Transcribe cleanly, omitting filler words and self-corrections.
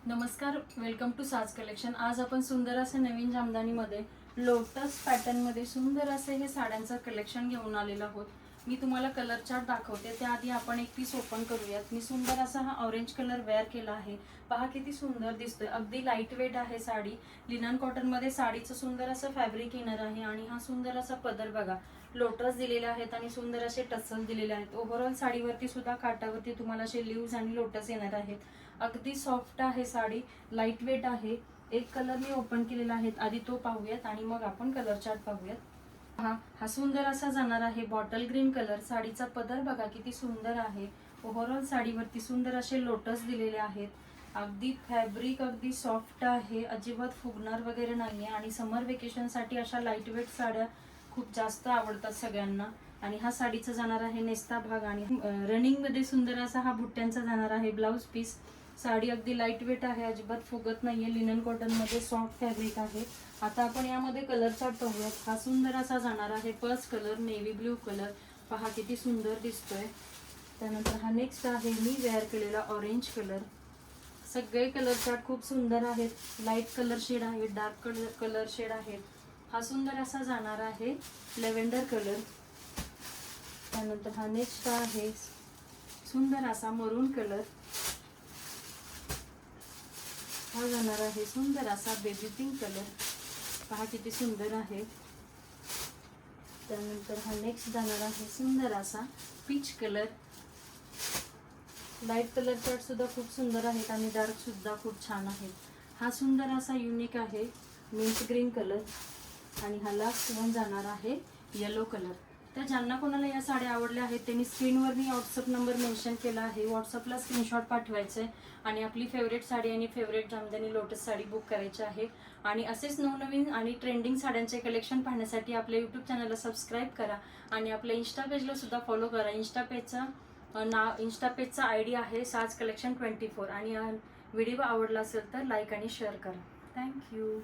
नमस्कार, welcome to साज collection. आज आपण सुंदर असे नवीन जामदानीमध्ये लोटस पॅटर्नमध्ये सुंदर असे हे साड्यांचं कलेक्शन घेऊन आलेलो आहोत। मी तुम्हाला कलर चार्ट दाखवते, त्याआधी आपण एक पीस ओपन करूयात। मी सुंदर असा हा ऑरेंज कलर वेअर केला आहे। पहा किती सुंदर दिसतोय, अगदी लाईट वेट आहे साडी। लिनन कॉटन मध्ये साडीचं सुंदर असं फॅब्रिक येणार आहे आणि हा सुंदर असा पदर बघा, लोटस दिलेले आहेत आणि सुंदर असे टसल दिलेले आहेत। ओव्हरऑल साडीवरती सुद्धा काठावरती तुम्हाला असे लीव्स आणि लोटस येणार आहेत। अगदी सॉफ्ट आहे साडी, लाईट वेट आहे। एक कलर मी ओपन केलेला आहे, आधी तो पाहूयात आणि मग आपण कलर चार्ट पाहूयात। हा सुंदर असा जाणार आहे बॉटल ग्रीन कलर। साडीचा पदर बघा किती सुंदर आहे। ओव्हरऑल साडीवरती सुंदर असे लोटस दिलेले आहेत। अगदी फॅब्रिक अगदी सॉफ्ट आहे, अजिबात फुगणार वगैरे नाहीये आणि समर वेकेशन साठी अशा लाईट वेट साड्या खूप जास्त आवडतात सगळ्यांना। आणि हा साडीचा जाणार आहे नेस्ता भाग आणि रनिंग मध्ये सुंदर असा हा बुट्ट्यांचा जाणार आहे ब्लाउज पीस। साडी अगदी लाईट वेट आहे, अजिबात फुगत नाहीये। लिनन कॉटन मध्ये सॉफ्ट फॅब्रिक आहे। आता आपण यामध्ये कलर चार्ट पाहूयात। हा सुंदर असा जाणार आहे purse colour, navy blue colour. पहा किती सुंदर दिसतोय। त्यानंतर हा नेक्स्ट आहे मी वेअर केलेला ऑरेंज कलर। सगळे कलर चार्ट खूप सुंदर आहेत, लाईट कलर शेड आहे, डार्क कलर शेड आहेत। हा सुंदर असा जाणार आहे लेव्हेंडर कलर। त्यानंतर हा नेक्स्ट आहे सुंदर असा मरून कलर। हा जाणार आहे सुंदर असा बेबी पिंक कलर। पहा किती सुंदर आहे। त्यानंतर हा नेक्स्ट जाणार आहे सुंदर असा peach colour. Light colour chart सुद्धा खूप सुंदर आहेत आणि डार्क सुद्धा खूप छान आहेत। हा सुंदर असा युनिक आहे मिंट ग्रीन कलर आणि हा लास्ट वन जाणार आहे येलो कलर। तर ज्यांना कोणाला या साड्या आवडल्या आहेत त्यांनी स्क्रीनवर मी व्हॉट्सअप नंबर मेन्शन केला आहे, व्हॉट्सअपला स्क्रीनशॉट पाठवायचे आणि आपली फेवरेट साडी आणि favourite jamdani lotus sari book करायची आहे। आणि असेच नवनवीन आणि ट्रेंडिंग साड्यांचे कलेक्शन पाहण्यासाठी आपल्या यूट्यूब चॅनलला सबस्क्राईब करा आणि आपल्या इंस्टा पेजला सुद्धा फॉलो करा। इंस्टा पेजचा आयडी आहे साज कलेक्शन 24 आणि व्हिडिओ आवडला असेल तर लाईक आणि शेअर करा। थँक्यू।